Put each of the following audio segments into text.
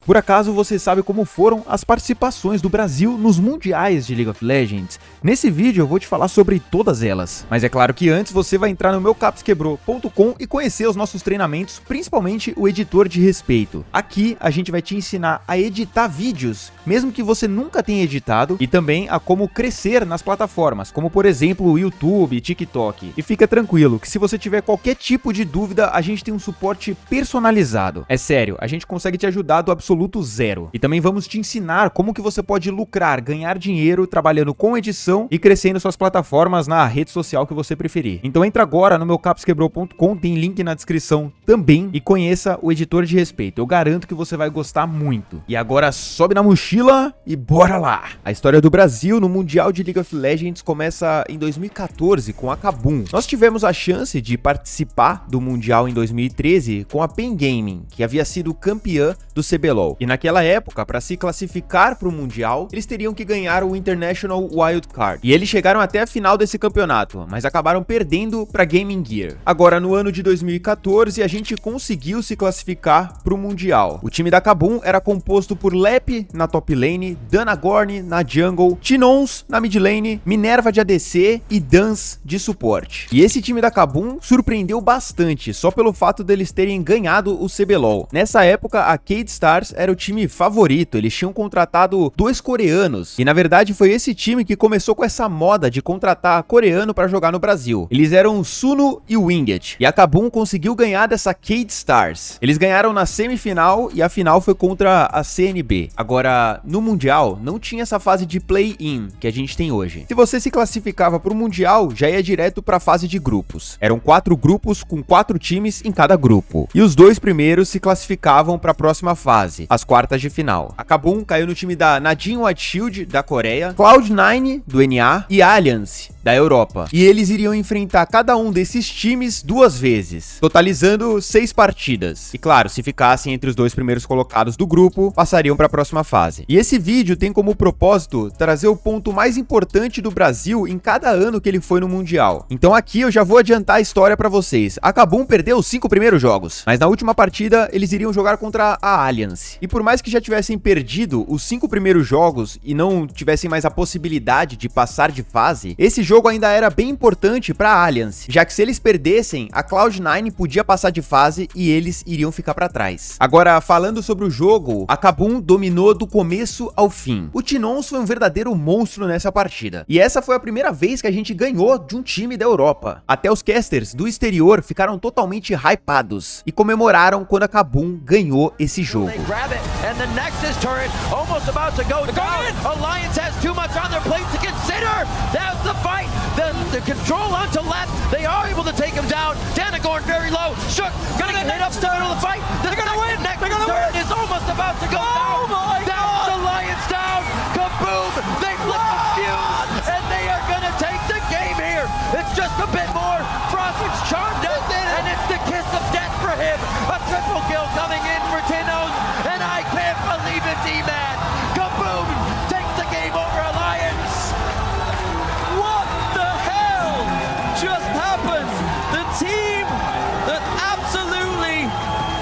Por acaso você sabe como foram as participações do Brasil nos mundiais de League of Legends? Nesse vídeo eu vou te falar sobre todas elas. Mas é claro que antes você vai entrar no meucapsquebrou.com e conhecer os nossos treinamentos, principalmente o editor de respeito. Aqui a gente vai te ensinar a editar vídeos, mesmo que você nunca tenha editado, e também a como crescer nas plataformas, como por exemplo o YouTube, TikTok. E fica tranquilo que se você tiver qualquer tipo de dúvida, a gente tem um suporte personalizado. É sério, a gente consegue te ajudar do absoluto zero. E também vamos te ensinar como que você pode lucrar, ganhar dinheiro trabalhando com edição e crescendo suas plataformas na rede social que você preferir. Então entra agora no meucapsquebrou.com, tem link na descrição também, e conheça o editor de respeito. Eu garanto que você vai gostar muito. E agora sobe na mochila e bora lá! A história do Brasil no Mundial de League of Legends começa em 2014 com a KaBuM. Nós tivemos a chance de participar do Mundial em 2013 com a PEN Gaming, que havia sido campeã do CBLOL. E naquela época, para se classificar para o Mundial, eles teriam que ganhar o International Wild Card. E eles chegaram até a final desse campeonato, mas acabaram perdendo para Gaming Gear. Agora, no ano de 2014, a gente conseguiu se classificar para o Mundial. O time da KaBuM era composto por Lep na top lane, Danagorn na jungle, Tinons na mid lane, Minerva de ADC e Dance de suporte. E esse time da KaBuM surpreendeu bastante, só pelo fato deles terem ganhado o CBLOL. Nessa época, a Cade Stars era o time favorito, eles tinham contratado 2 coreanos, e na verdade foi esse time que começou com essa moda de contratar coreano para jogar no Brasil. Eles eram Suno e Winget, e a KaBuM conseguiu ganhar dessa Cade Stars. Eles ganharam na semifinal e a final foi contra a CNB. Agora, no Mundial, não tinha essa fase de play-in que a gente tem hoje. Se você se classificava para o Mundial, já ia direto para a fase de grupos. Eram 4 grupos com 4 times em cada grupo. E os 2 primeiros se classificavam para a próxima fase, as quartas de final. A KaBuM caiu no time da Najin White Shield, da Coreia, Cloud9, do NA, e Alliance, da Europa. E eles iriam enfrentar cada um desses times 2 vezes, totalizando 6 partidas. E claro, se ficassem entre os 2 primeiros colocados do grupo, passariam para a próxima fase. E esse vídeo tem como propósito trazer o ponto mais importante do Brasil em cada ano que ele foi no Mundial. Então aqui eu já vou adiantar a história para vocês. A KaBuM perdeu os 5 primeiros jogos, mas na última partida eles iriam jogar contra a Alliance. E por mais que já tivessem perdido os 5 primeiros jogos e não tivessem mais a possibilidade de passar de fase, esse jogo ainda era bem importante para a Alliance, já que se eles perdessem, a Cloud9 podia passar de fase e eles iriam ficar para trás. Agora, falando sobre o jogo, a KaBuM dominou do começo ao fim. O Tinons foi um verdadeiro monstro nessa partida, e essa foi a primeira vez que a gente ganhou de um time da Europa. Até os casters do exterior ficaram totalmente hypados e comemoraram quando a KaBuM ganhou esse jogo. The control onto left, they are able to take him down. Danagorn very low. Shook, gonna get hit up to the middle of the fight. They're gonna win. Next turret is almost about to go down. That's the Lions down. KaBuM, they flip the fuse, and they are gonna take the game here. It's just a bit more. Frost's charmed up, and it's the kiss of death for him. A triple kill coming in for Tinnos, and I can't believe it, D-Man. KaBuM takes the game over Alliance. Just happened. The team that absolutely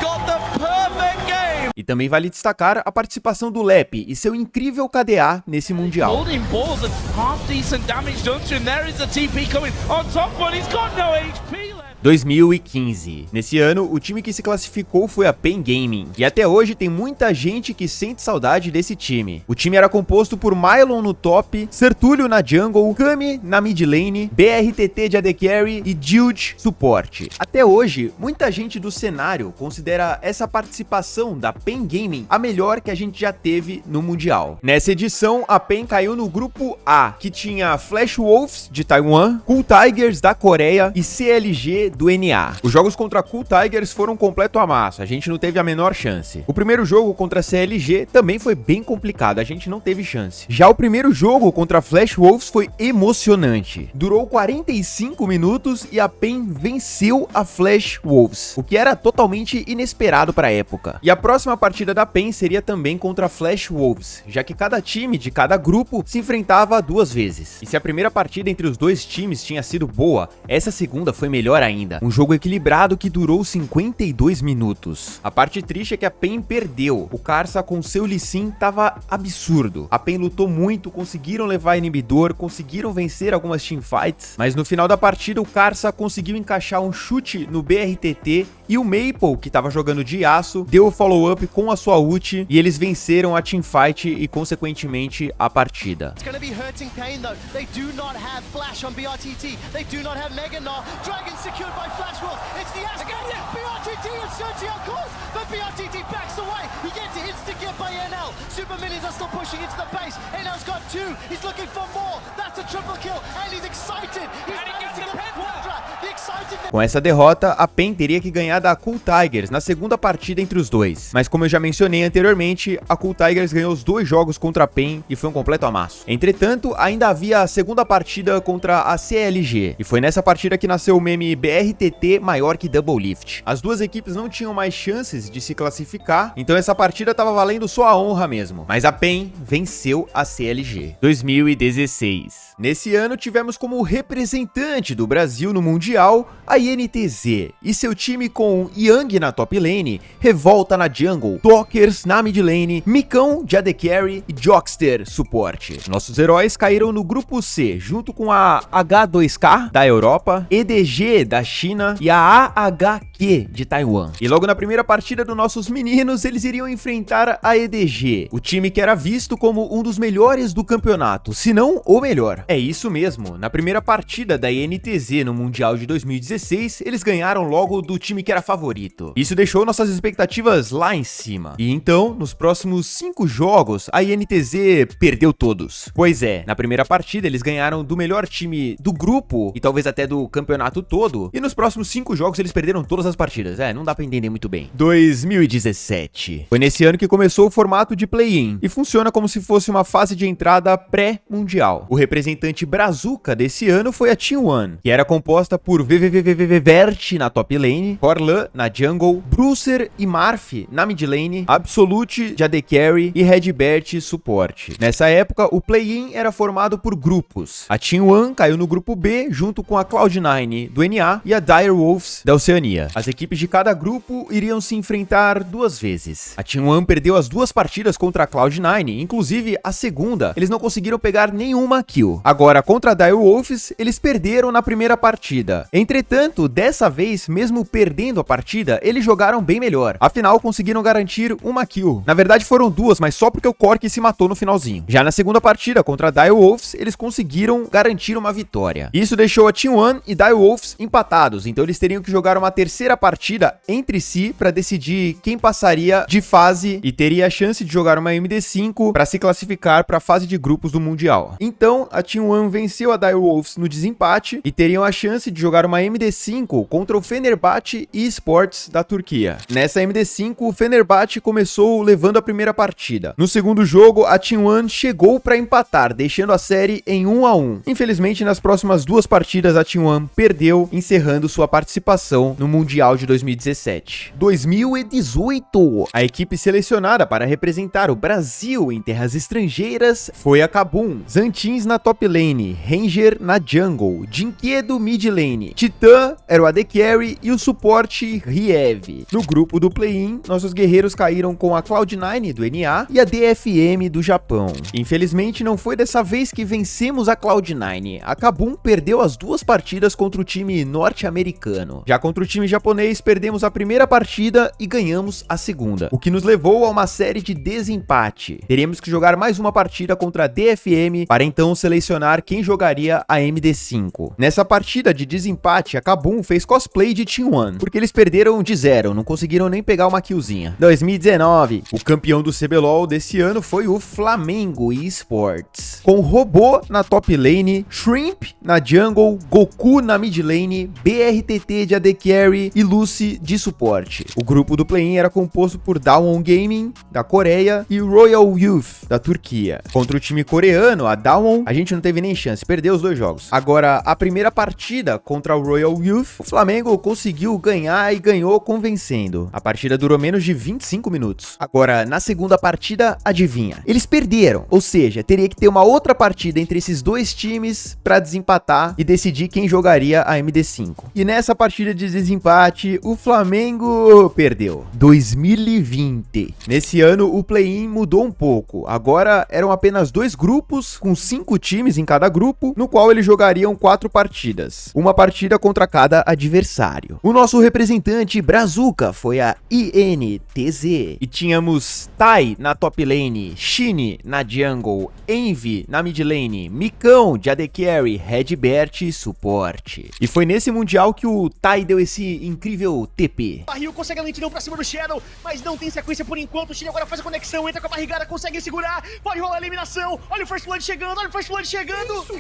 got the perfect game. E também vale destacar a participação do Lep e seu incrível KDA nesse Mundial. Holding balls and half decent damage done to him. There is a TP coming on top one. He's got no HP left. 2015. Nesse ano, o time que se classificou foi a PEN Gaming, e até hoje tem muita gente que sente saudade desse time. O time era composto por Mylon no top, Sertúlio na jungle, Kami na mid lane, BRTT de AD Carry e Jude suporte. Até hoje, muita gente do cenário considera essa participação da PEN Gaming a melhor que a gente já teve no Mundial. Nessa edição, a PEN caiu no grupo A, que tinha Flash Wolves de Taiwan, Cool Tigers da Coreia e CLG do NA. Os jogos contra Cool Tigers foram um completo amasso, a gente não teve a menor chance. O primeiro jogo contra CLG também foi bem complicado, a gente não teve chance. Já o primeiro jogo contra Flash Wolves foi emocionante. Durou 45 minutos e a PEN venceu a Flash Wolves, o que era totalmente inesperado para a época. E a próxima partida da PEN seria também contra Flash Wolves, já que cada time de cada grupo se enfrentava 2 vezes. E se a primeira partida entre os 2 times tinha sido boa, essa segunda foi melhor ainda. ainda. Um jogo equilibrado que durou 52 minutos. A parte triste é que a PEN perdeu. O Karsa com seu Lee Sin tava absurdo. A PEN lutou muito, conseguiram levar inibidor, conseguiram vencer algumas teamfights, mas no final da partida o Karsa conseguiu encaixar um chute no BRTT e o Maple, que tava jogando de aço, deu o follow-up com a sua ult e eles venceram a teamfight e consequentemente a partida. It's going to be hurting Pain though. They do not have flash on BRTT. They do not have Mega Gnar. Dragon secured by Flash Wolf. It's the Asgard. BRTT and Sergio on course, but BRTT backs away. He gets insta-get by NL. Super Minions are still pushing into the base. NL's got 2. He's looking for more. That's a triple kill and he's excited. He's managed to get the quadra. The excited... Com essa derrota, a PEN teria que ganhar da Cool Tigers na segunda partida entre os dois. Mas como eu já mencionei anteriormente, a Cool Tigers ganhou os 2 jogos contra a PEN e foi um completo amasso. Entretanto, ainda havia a segunda partida contra a CLG, e foi nessa partida que nasceu o meme BRTT maior que Double Lift. As duas equipes não tinham mais chances de se classificar, então essa partida tava valendo só a honra mesmo. Mas a PEN venceu a CLG. 2016. Nesse ano tivemos como representante do Brasil no Mundial a INTZ, e seu time com Yang na top lane, Revolta na jungle, Talkers na mid lane, Micão de AD Carry e Jockster suporte. Nossos heróis caíram no grupo C, junto com a H2K da Europa, EDG da China e a AHQ de Taiwan. E logo na primeira partida dos nossos meninos, eles iriam enfrentar a EDG, o time que era visto como um dos melhores do campeonato, se não o melhor. É isso mesmo, na primeira partida da INTZ no Mundial de 2016, eles ganharam logo do time que era favorito. Isso deixou nossas expectativas lá em cima. E então, nos próximos 5 jogos, a INTZ perdeu todos. Pois é, na primeira partida eles ganharam do melhor time do grupo e talvez até do campeonato todo. E nos próximos 5 jogos eles perderam todas as partidas. Não dá pra entender muito bem. 2017. Foi nesse ano que começou o formato de play-in e funciona como se fosse uma fase de entrada pré-mundial. O representante brazuca desse ano foi a Team One, que era composta por Vert na top lane, Corlan na jungle, Bruiser e Marth na mid lane, Absolute de AD Carry e Redbert suporte. Nessa época, o play-in era formado por grupos. A Team One caiu no grupo B junto com a Cloud9 do NA e a Dire Wolves da Oceania. As equipes de cada grupo iriam se enfrentar 2 vezes. A Team One perdeu as 2 partidas contra a Cloud9, inclusive a segunda, eles não conseguiram pegar nenhuma kill. Agora, contra a Dire Wolves, eles perderam na primeira partida. Entretanto, dessa vez, mesmo perdendo a partida, eles jogaram bem melhor. Afinal, conseguiram garantir uma kill. Na verdade, foram 2, mas só porque o Cork se matou no finalzinho. Já na segunda partida, contra a Dire Wolves, eles conseguiram garantir uma vitória. Isso deixou a Team One e Dire Wolves empatados, então eles teriam que jogar uma terceira partida entre si para decidir quem passaria de fase e teria a chance de jogar uma MD5 para se classificar para a fase de grupos do Mundial. Então, a Team One venceu a Dire Wolves no desempate e teriam a chance de jogar uma MD5 contra o Fenerbahçe eSports da Turquia. Nessa MD5, o Fenerbahçe começou levando a primeira partida. No segundo jogo, a Team One chegou para empatar, deixando a série em 1-1. Infelizmente, nas próximas 2 partidas, a Team One perdeu, encerrando sua participação no Mundial de 2017. 2018, a equipe selecionada para representar o Brasil em terras estrangeiras foi a Kabum. Zantins na top lane, Ranger na jungle, Jinquedo mid lane, Titã era o AD Carry e o suporte Riev. No grupo do play-in, nossos guerreiros caíram com a Cloud9 do NA e a DFM do Japão. Infelizmente, não foi dessa vez que vencemos a Cloud9. A Kabum perdeu as 2 partidas contra o time norte-americano. Já contra o time japonês, perdemos a primeira partida e ganhamos a segunda, o que nos levou a uma série de desempate. Teríamos que jogar mais uma partida contra a DFM para então selecionar quem jogaria a MD5. Nessa partida de desempate, a Kabum fez cosplay de Team One, porque eles perderam de 0, não conseguiram nem pegar uma killzinha. 2019, o campeão do CBLOL desse ano foi o Flamengo eSports, com Robô na top lane, Shrimp na jungle, Goku na mid lane, BRTT de AD Carry, e Lucy de suporte. O grupo do play-in era composto por Daewon Gaming, da Coreia, e Royal Youth, da Turquia. Contra o time coreano, a Daewon, a gente não teve nem chance, perdeu os 2 jogos. Agora, a primeira partida contra o Royal Youth, o Flamengo conseguiu ganhar e ganhou convencendo. A partida durou menos de 25 minutos. Agora, na segunda partida, adivinha? Eles perderam, ou seja, teria que ter uma outra partida entre esses 2 times para desempatar e decidir quem jogaria a MD5. E nessa partida de desempate, o Flamengo perdeu. 2020. Nesse ano, o play-in mudou um pouco. Agora, eram apenas 2 grupos, com 5 times em cada grupo, no qual eles jogariam 4 partidas. Uma partida contra cada adversário. O nosso representante Brazuca foi a INTZ. E tínhamos Tai na top lane, Shine na jungle, Envy na mid lane, Micão de AD Carry, Redbert suporte. E foi nesse mundial que o Tai deu esse incrível TP. Barril consegue a lentidão pra cima do Shadow, mas não tem sequência por enquanto. O Shine agora faz a conexão, entra com a barrigada, consegue segurar, pode rolar a eliminação. Olha o First Blood chegando, olha o First Blood chegando. Isso.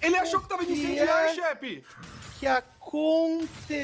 Ele achou que tava de incendiar, chefe. Que aconteceu,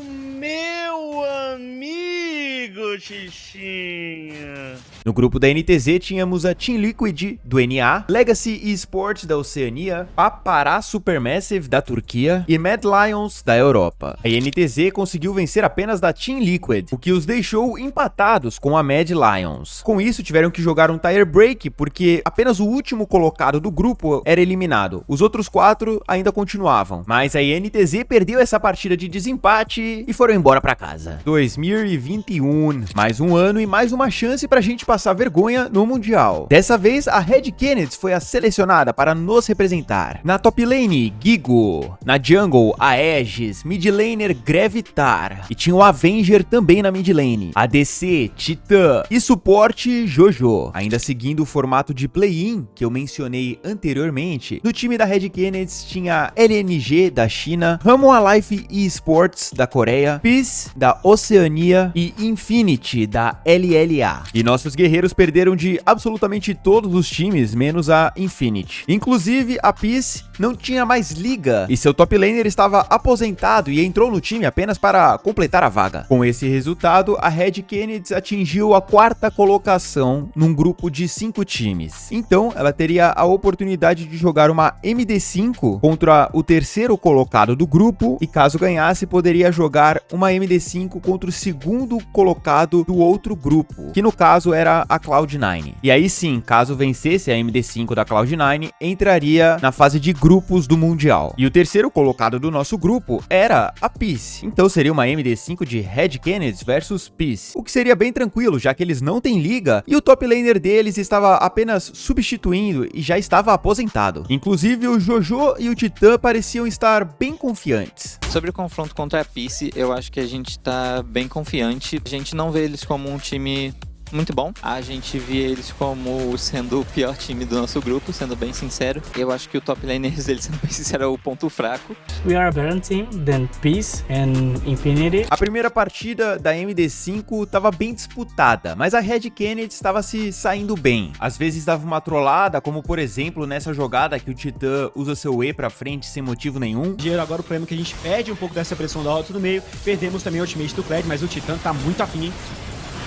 meu amigo Xixinha? No grupo da NTZ tínhamos a Team Liquid do NA, Legacy Esports da Oceania, Papará Supermassive da Turquia e Mad Lions da Europa. A NTZ conseguiu vencer apenas da Team Liquid, o que os deixou empatados com a Mad Lions. Com isso tiveram que jogar um tire break porque apenas o último colocado do grupo era eliminado. Os outros 4 ainda continuavam, mas a NTZ perdeu essa partida de desempate e foram embora pra casa. 2021, mais um ano e mais uma chance pra gente passar vergonha no Mundial. Dessa vez, a Red Kennedy foi a selecionada para nos representar. Na top lane, Gigo. Na jungle, Aegis. Mid laner, Gravitar. E tinha o Avenger também na mid lane. ADC, Titã. E suporte, Jojo. Ainda seguindo o formato de play-in que eu mencionei anteriormente, no time da Red Kennedy tinha LNG da China, Ramo Alive Esports da Coreia, Peace da Oceania e Infinity da LLA. E nossos guerreiros perderam de absolutamente todos os times, menos a Infinity. Inclusive, a Peace não tinha mais liga e seu top laner estava aposentado e entrou no time apenas para completar a vaga. Com esse resultado, a Red Kennedy atingiu a 4ª colocação num grupo de 5 times. Então, ela teria a oportunidade de jogar uma MD5 contra o 3º colocado do grupo e caso ganhasse, poderia jogar uma MD5 contra o 2º colocado do outro grupo, que no caso era a Cloud9. E aí sim, caso vencesse a MD5 da Cloud9, entraria na fase de grupos do Mundial. E o 3º colocado do nosso grupo era a Peace. Então seria uma MD5 de Red Kennedy versus Peace, o que seria bem tranquilo, já que eles não têm liga e o top laner deles estava apenas substituindo e já estava aposentado. Inclusive o Jojo e o Titã pareciam estar bem confiantes. Sobre o confronto contra a Peace, eu acho que a gente tá bem confiante. A gente não vê eles como um time muito bom. A gente via eles como sendo o pior time do nosso grupo, sendo bem sincero. Eu acho que o top laners deles, sendo bem sincero, é o ponto fraco. We are a better team than Peace and Infinity. A primeira partida da MD5 estava bem disputada, mas a Red Kennedy estava se saindo bem. Às vezes dava uma trollada, como por exemplo nessa jogada que o Titã usa seu E pra frente sem motivo nenhum. Agora o problema é que a gente perde um pouco dessa pressão da rota do meio. Perdemos também o ultimate do Kled, mas o Titã tá muito afim, hein?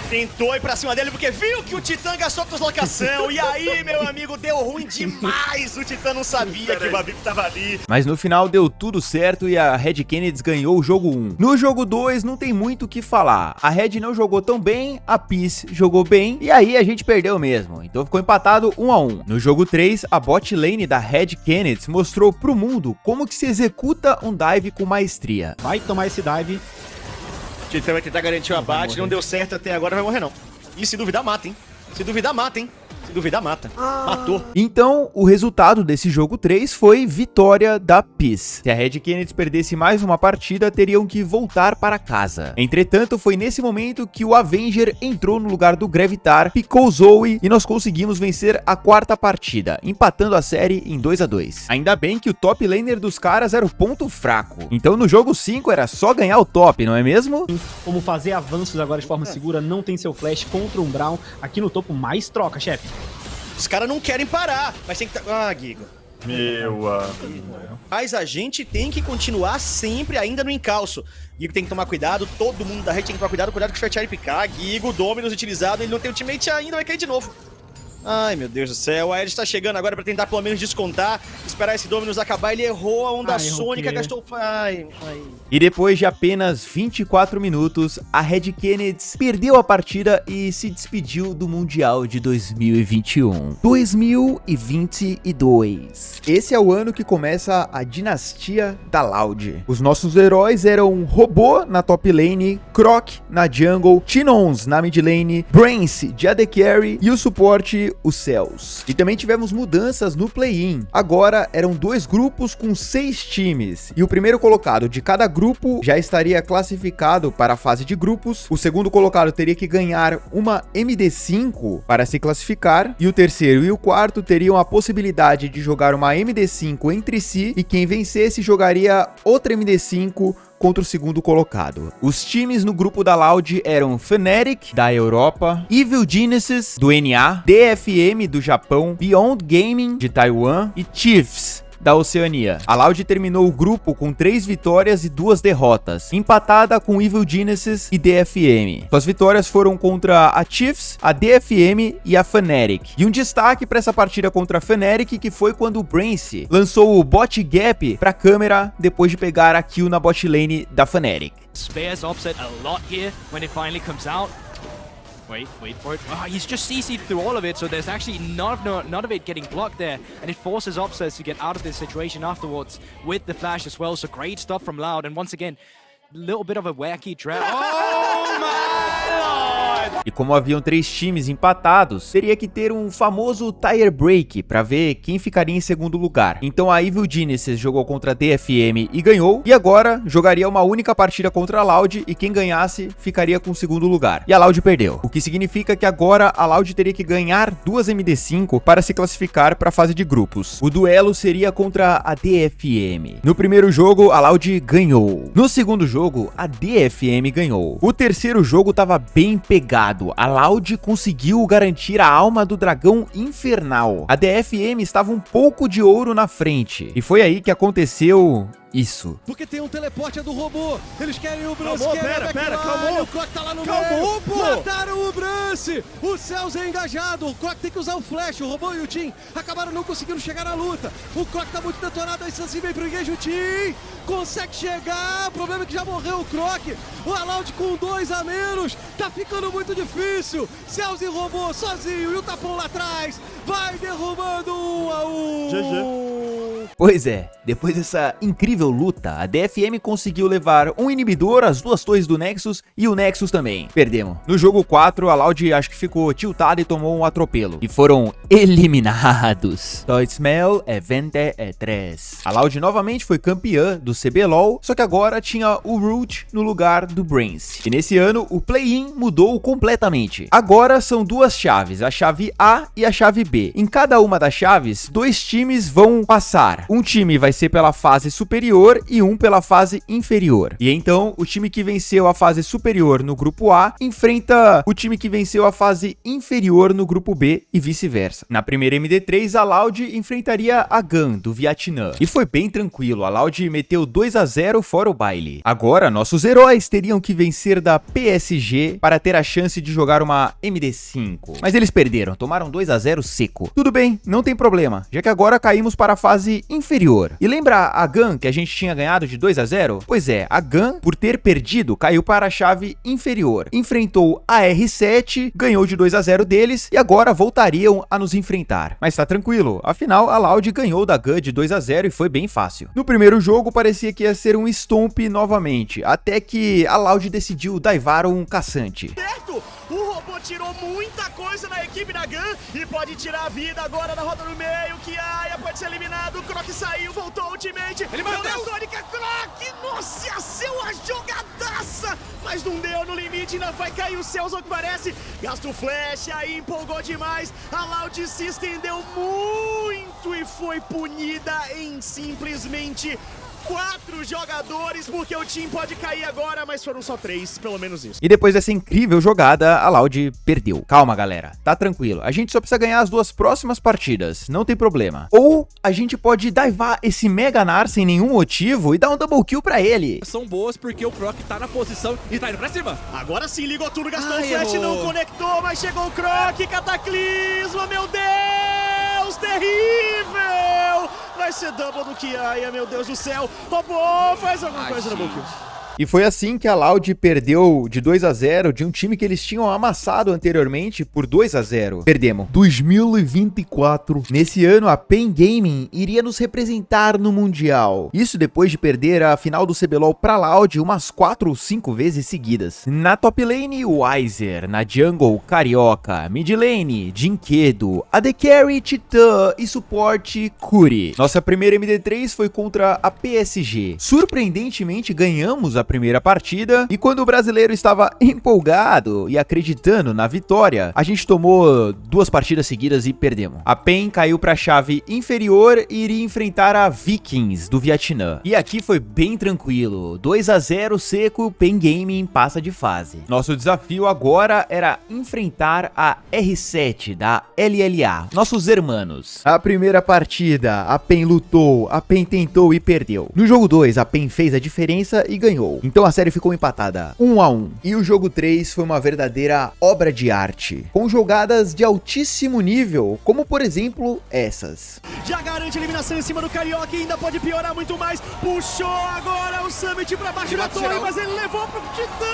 Tentou ir pra cima dele porque viu que o Titã gastou a deslocação. E aí, meu amigo, deu ruim demais. O Titã não sabia que o Babico tava ali. Mas no final deu tudo certo e a Red Kennedy ganhou o jogo 1. No jogo 2 não tem muito o que falar. A Red não jogou tão bem, a Peace jogou bem e aí a gente perdeu mesmo. Então ficou empatado 1 a 1. No jogo 3, a bot lane da Red Kennedy mostrou pro mundo como que se executa um dive com maestria. Vai tomar esse dive. O Titã vai tentar garantir o abate, não deu certo até agora, vai morrer não. E se duvidar, mata, hein? Se duvidar, mata, hein? Se duvidar, mata. Matou. Então, o resultado desse jogo 3 foi vitória da Peace. Se a Red Kennedy perdesse mais uma partida, teriam que voltar para casa. Entretanto, foi nesse momento que o Avenger entrou no lugar do Gravitar, picou Zoe e nós conseguimos vencer a 4ª partida, empatando a série em 2 a 2. Ainda bem que o top laner dos caras era o ponto fraco. Então, no jogo 5 era só ganhar o top, não é mesmo? Como fazer avanços agora de forma segura, não tem seu flash contra um Brown. Aqui no topo, mais troca, chefe. Os caras não querem parar, mas tem que... Ah, Gigo. Meu amigo. Mas a gente tem que continuar sempre ainda no encalço. Gigo tem que tomar cuidado, todo mundo da rede tem que tomar cuidado com o Fairchild picar. Gigo, Dominus utilizado, ele não tem ultimate ainda, vai cair de novo. Ai, meu Deus do céu, a Ed está chegando agora pra tentar pelo menos descontar, esperar esse Dominus acabar, ele errou a onda sônica, gastou... Ai. E depois de apenas 24 minutos, a Red Kennedy perdeu a partida e se despediu do Mundial de 2021. 2022. Esse é o ano que começa a dinastia da Loud. Os nossos heróis eram Robô na top lane, Croc na jungle, Chinons na mid lane, Brance de AD Carry e o suporte os Cells. E também tivemos mudanças no play-in. Agora eram 2 grupos com 6 times. E o primeiro colocado de cada grupo já estaria classificado para a fase de grupos. O segundo colocado teria que ganhar uma MD5 para se classificar. E o terceiro e o quarto teriam a possibilidade de jogar uma MD5 entre si. E quem vencesse jogaria outra MD5 contra o segundo colocado. Os times no grupo da Loud eram Fnatic, da Europa, Evil Geniuses, do NA, DFM, do Japão, Beyond Gaming, de Taiwan e Chiefs, da Oceania. A Loud terminou o grupo com 3 vitórias e 2 derrotas, empatada com Evil Geniuses e DFM. Suas vitórias foram contra a Chiefs, a DFM e a Fnatic. E um destaque para essa partida contra a Fnatic, que foi quando o Brance lançou o bot gap para a câmera depois de pegar a kill na bot lane da Fnatic. Spares Opset a lot here when it finally comes out. Wait for it. Oh, he's just CC'd through all of it, so there's actually none of it getting blocked there, and it forces Opset to get out of this situation afterwards with the flash as well. So great stuff from Loud, and once again, a little bit of a wacky draft. Oh my lord! E como haviam 3 times empatados, teria que ter um famoso tire break para ver quem ficaria em segundo lugar. Então a Evil Geniuses jogou contra a DFM e ganhou, e agora jogaria uma única partida contra a Loud e quem ganhasse ficaria com o segundo lugar. E a Loud perdeu, o que significa que agora a Loud teria que ganhar 2 MD5 para se classificar para a fase de grupos. O duelo seria contra a DFM. No primeiro jogo, a Loud ganhou. No segundo jogo, a DFM ganhou. O terceiro jogo estava bem pegado. A Loud conseguiu garantir a alma do dragão infernal. A DFM estava um pouco de ouro na frente. E foi aí que aconteceu isso. Porque tem um teleporte do robô. Eles querem o Brance. Calmou. O Croc tá lá no Calmou, meio. pô. Mataram o Brance. O Cells é engajado. O Croc tem que usar o flash. O robô e o Tim acabaram não conseguindo chegar na luta. O Croc tá muito detonado. Aí assim vem pro engage. O Tim consegue chegar. O problema é que já morreu o Croc. O Loud com 2 a menos. Tá ficando muito difícil. Cells e robô sozinho. E o tapão lá atrás. Vai derrubando 1 a 1. GG. Pois é, depois dessa incrível luta, a DFM conseguiu levar um inibidor, as 2 torres do Nexus e o Nexus também. Perdemos. No jogo 4, a Loud acho que ficou tiltada e tomou um atropelo. E foram eliminados. Toitsmell é 23. A Loud novamente foi campeã do CBLOL, só que agora tinha o Root no lugar do Brance. E nesse ano, o play-in mudou completamente. Agora são 2 chaves, a chave A e a chave B. Em cada uma das chaves, 2 times vão passar. Um time vai ser pela fase superior e um pela fase inferior. E então, o time que venceu a fase superior no grupo A enfrenta o time que venceu a fase inferior no grupo B e vice-versa. Na primeira MD3, a Loud enfrentaria a GAN do Vietnã. E foi bem tranquilo, a Loud meteu 2 a 0 fora o baile. Agora, nossos heróis teriam que vencer da PSG para ter a chance de jogar uma MD5. Mas eles perderam, tomaram 2 a 0 seco. Tudo bem, não tem problema, já que agora caímos para a fase inferior. E lembra a GAN que a gente tinha ganhado de 2 a 0? Pois é, a GAN, por ter perdido, caiu para a chave inferior. Enfrentou a R7, ganhou de 2 a 0 deles e agora voltariam a nos enfrentar. Mas tá tranquilo, afinal a Loud ganhou da GAN de 2 a 0 e foi bem fácil. No primeiro jogo parecia que ia ser um stomp novamente, até que a Loud decidiu daivar um caçante. Certo! O robô tirou muita coisa na equipe da GAN e pode tirar a vida agora na roda no meio. Kiaia pode ser eliminado, o Croc saiu, voltou o ultimate. Ele bateu a Sônica, Croc! Nossa, ia ser uma jogadaça! Mas não deu no limite, ainda vai cair o Cells ao que parece. Gasta o flash, aí empolgou demais. A Loud se estendeu muito e foi punida em simplesmente 4 jogadores, porque o time pode cair agora, mas foram só 3, pelo menos isso. E depois dessa incrível jogada, a Loud perdeu. Calma, galera, tá tranquilo. A gente só precisa ganhar as 2 próximas partidas, não tem problema. Ou a gente pode divar esse Mega Gnar sem nenhum motivo e dar um double kill pra ele. São boas porque o Croc tá na posição e tá indo pra cima. Agora sim, ligou tudo, gastou o flash, não conectou, mas chegou o Croc, cataclisma, meu Deus, terrível! Vai ser double do Kiaya, meu Deus do céu. Robô, faz alguma coisa no double kill. E foi assim que a Loud perdeu de 2-0 de um time que eles tinham amassado anteriormente por 2-0. Perdemos. 2024. Nesse ano, a PEN Gaming iria nos representar no Mundial. Isso depois de perder a final do CBLOL pra Loud umas 4 ou 5 vezes seguidas. Na top lane, Weiser. Na jungle, Carioca. Mid lane, Jinkedo. AD Carry, Titã. E suporte, Curi. Nossa primeira MD3 foi contra a PSG. Surpreendentemente, ganhamos a primeira partida, e quando o brasileiro estava empolgado e acreditando na vitória, a gente tomou 2 partidas seguidas e perdemos. A PEN caiu para a chave inferior e iria enfrentar a Vikings do Vietnã. E aqui foi bem tranquilo, 2-0 seco, PEN Gaming passa de fase. Nosso desafio agora era enfrentar a R7 da LLA, nossos hermanos. A primeira partida, a PEN lutou, a PEN tentou e perdeu. No jogo 2, a PEN fez a diferença e ganhou. Então a série ficou empatada 1-1. E o jogo 3 foi uma verdadeira obra de arte, com jogadas de altíssimo nível, como por exemplo essas. Já garante a eliminação em cima do Carioca e ainda pode piorar muito mais. Puxou agora o Summit pra baixo da torre, mas ele levou pro Titã!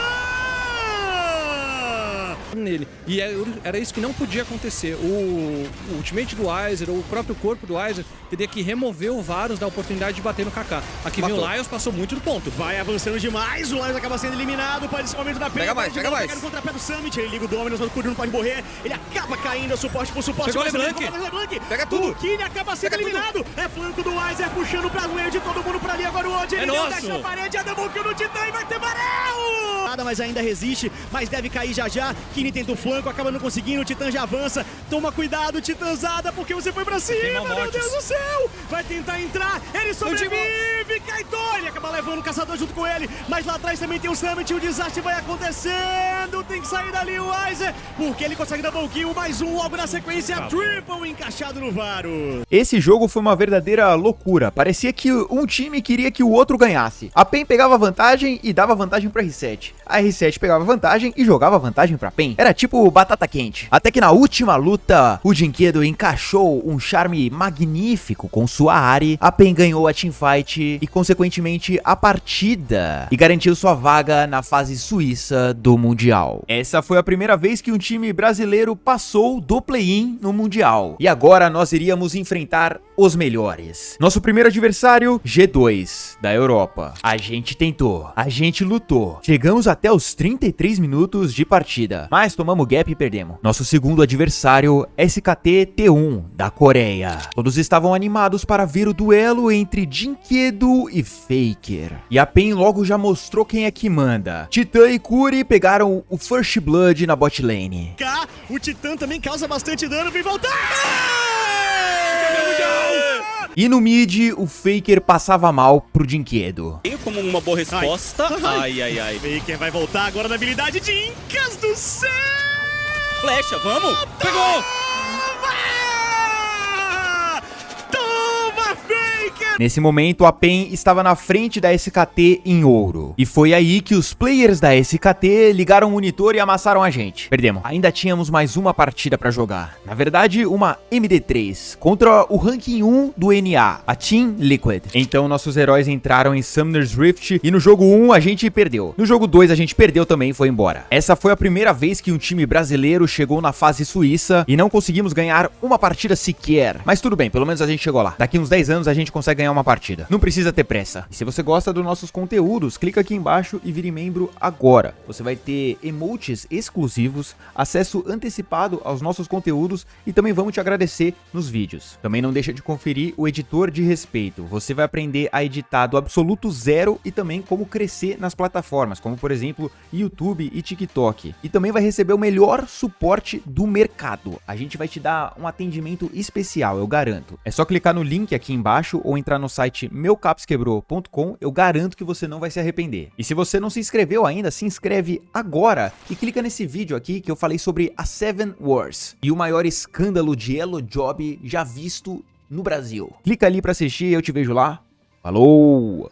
Nele. E era isso que não podia acontecer. O ultimate do Weiser, ou o próprio corpo do Weiser, teria que remover o Varus da oportunidade de bater no KK. Aqui vem o Lions, passou muito do ponto. Vai avançando demais, o Lions acaba sendo eliminado, pode esse momento da pena. Pega mais. Pega no contrapé do Summit, ele liga o Dominus, mas o Curi não pode morrer, ele acaba caindo, a suporte por suporte. Chegou o LeBlanc, pega tudo. O Kine acaba sendo eliminado, é flanco do Weiser, puxando pra meio de todo mundo pra ali, agora o Odd, ele não deixa a parede, a double kill no Titã e vai ter Barel! Nada, mas ainda resiste, mas deve cair já. Kine tenta o flanco, acaba não conseguindo, o Titã já avança, toma cuidado, Titãzada, porque você foi pra cima, meu Deus do céu! Vai tentar entrar, ele sobrevive, Kaitor, ele acaba levando o caçador junto com ele, mas lá atrás também tem o Summit, o desastre vai acontecendo, tem que sair dali o Weiser, porque ele consegue double kill, mais um logo na sequência, triple encaixado no Varus. Esse jogo foi uma verdadeira loucura, parecia que um time queria que o outro ganhasse. A PEN pegava vantagem e dava vantagem pra R7. A R7 pegava vantagem e jogava vantagem pra PEN. Era tipo batata quente. Até que na última luta, o Jinkedo encaixou um charme magnífico com sua Ahri, a PEN ganhou a teamfight e consequentemente a partida e garantiu sua vaga na fase suíça do Mundial. Essa foi a primeira vez que um time brasileiro passou do play-in no Mundial. E agora nós iríamos enfrentar os melhores. Nosso primeiro adversário, G2, da Europa. A gente tentou, a gente lutou. Chegamos até os 33 minutos de partida, mas tomamos gap e perdemos. Nosso segundo adversário, SKT T1, da Coreia. Todos estavam animados para ver o duelo entre Jinkedo e Faker. E a PEN logo já mostrou quem é que manda. Titã e Curi pegaram o First Blood na bot lane. O Titã também causa bastante dano, vem voltar! E no mid, o Faker passava mal pro Jinkedo. Como uma boa resposta. Ai. Faker vai voltar agora na habilidade de Incas do céu! Flecha, vamos! Pegou! Toma, Faker! Nesse momento, a PEN estava na frente da SKT em ouro. E foi aí que os players da SKT ligaram o monitor e amassaram a gente. Perdemos. Ainda tínhamos mais uma partida pra jogar. Na verdade, uma MD3 contra o ranking 1 do NA, a Team Liquid. Então, nossos heróis entraram em Summoner's Rift e no jogo 1 a gente perdeu. No jogo 2 a gente perdeu também e foi embora. Essa foi a primeira vez que um time brasileiro chegou na fase suíça e não conseguimos ganhar uma partida sequer. Mas tudo bem, pelo menos a gente chegou lá. Daqui uns 10 anos a gente consegue ganhar uma partida. Não precisa ter pressa. E se você gosta dos nossos conteúdos, clica aqui embaixo e vire membro agora. Você vai ter emotes exclusivos, acesso antecipado aos nossos conteúdos e também vamos te agradecer nos vídeos. Também não deixa de conferir o editor de respeito. Você vai aprender a editar do absoluto zero e também como crescer nas plataformas, como por exemplo YouTube e TikTok. E também vai receber o melhor suporte do mercado. A gente vai te dar um atendimento especial, eu garanto. É só clicar no link aqui embaixo ou entrar entrar no site meucapsquebrou.com, eu garanto que você não vai se arrepender. E se você não se inscreveu ainda, se inscreve agora e clica nesse vídeo aqui que eu falei sobre a Seven Wars e o maior escândalo de Elo Job já visto no Brasil. Clica ali pra assistir e eu te vejo lá. Falou!